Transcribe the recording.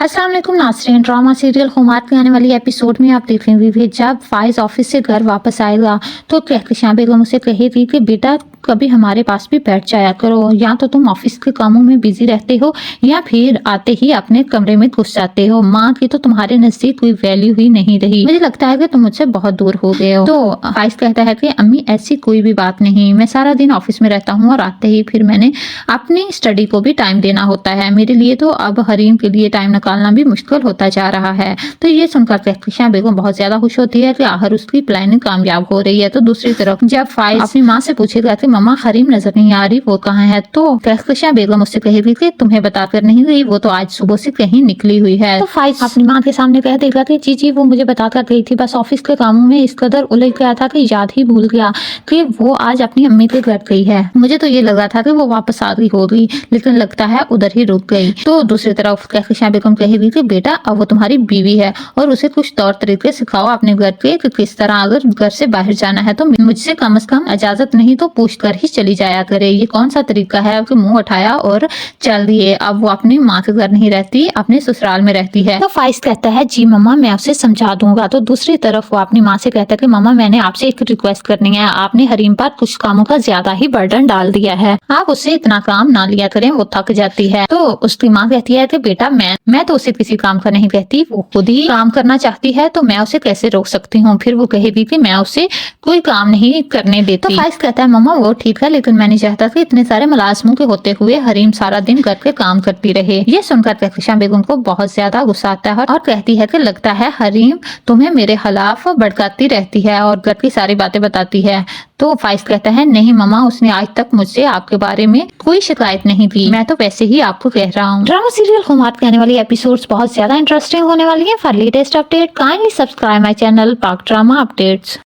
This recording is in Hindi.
अस्सलाम वालेकुम नाज़रीन। ड्रामा सीरियल खुमार के आने वाली एपिसोड में आप देखेंगे जब फाइज ऑफिस से घर वापस आएगा तो कहकशां बेगम उसे कहेगी कि बेटा कभी हमारे पास भी बैठ जाया करो, या तो तुम ऑफिस के कामों में बिजी रहते हो या फिर आते ही अपने कमरे में घुस जाते हो। माँ की तो तुम्हारे नजदीक कोई वैल्यू ही नहीं रही, मुझे लगता है कि तुम मुझसे बहुत दूर हो गए हो। तो फाइज कहता है कि अम्मी ऐसी कोई भी बात नहीं, मैं सारा दिन ऑफिस में रहता हूँ और आते ही फिर मैंने अपनी स्टडी को भी टाइम देना होता है। मेरे लिए तो अब हरीम के लिए टाइम निकालना भी मुश्किल होता जा रहा है। तो ये सुनकर कहकशां बेगम बहुत ज्यादा खुश होती है कि आखिर उसकी प्लानिंग कामयाब हो रही है। तो दूसरी तरफ जब फाइज अपनी माँ से पूछेगा कि मम्मा हरीम नजर नहीं आ रही, वो कहाँ है, तो कहकशां बेगम उससे कहेगी कि तुम्हें बताकर नहीं गई, वो तो आज सुबह से कहीं निकली हुई है। तो फाइज अपनी माँ के सामने कह देगा कि जी वो मुझे बताकर गई थी, बस ऑफिस के कामों में इस कदर उलझ गया था कि याद ही भूल गया कि वो आज अपनी अम्मी के घर गई है। मुझे तो ये लगा था कि वो वापस आ गई होगी, लेकिन लगता है उधर ही रुक गई। तो दूसरी तरफ कहकशां बेगम कहेगी कि बेटा अब वो तुम्हारी बीवी है और उसे कुछ तौर तरीके सिखाओ अपने घर के कि किस तरह अगर घर से बाहर जाना है तो मुझसे कम से कम इजाजत नहीं तो पूछ कर ही चली जाया करे। ये कौन सा तरीका है कि मुंह उठाया और चल दिए। अब वो अपनी माँ के घर नहीं रहती, अपने ससुराल में रहती है। तो फाइज कहता है जी मम्मा मैं उसे समझा दूंगा। तो दूसरी तरफ वो अपनी माँ से कहता है कि मम्मा मैंने आपसे एक रिक्वेस्ट करनी है, आपने हरीम पर कुछ कामों का ज्यादा ही बर्डन डाल दिया है, आप उससे इतना काम ना लिया करें, वो थक जाती है। तो उसकी माँ कहती है कि बेटा मैं तो उसे किसी काम का नहीं कहती, वो खुद ही काम करना चाहती है तो मैं उसे कैसे रोक सकती हूँ। फिर वो कहेगी कि मैं उसे कोई काम नहीं करने देती। तो फाइज कहता है मम्मा वो ठीक है, लेकिन मैं नहीं चाहता कि इतने सारे मुलाजमों के होते हुए हरीम सारा दिन घर के काम करती रहे। ये सुनकर कहकशां बेगम को बहुत ज्यादा गुस्सा आता है और कहती है कि लगता है हरीम तुम्हें मेरे खिलाफ भड़काती रहती है और घर की सारी बातें बताती है। तो फाइज कहता है नहीं मम्मा, उसने आज तक मुझसे आपके बारे में कोई शिकायत नहीं की, मैं तो वैसे ही आपको कह रहा हूँ। ड्रामा सीरियल खुमार के आने वाली एपिसोड्स बहुत ज्यादा इंटरेस्टिंग होने वाली है। For latest update kindly subscribe my channel पाक ड्रामा अपडेट्स।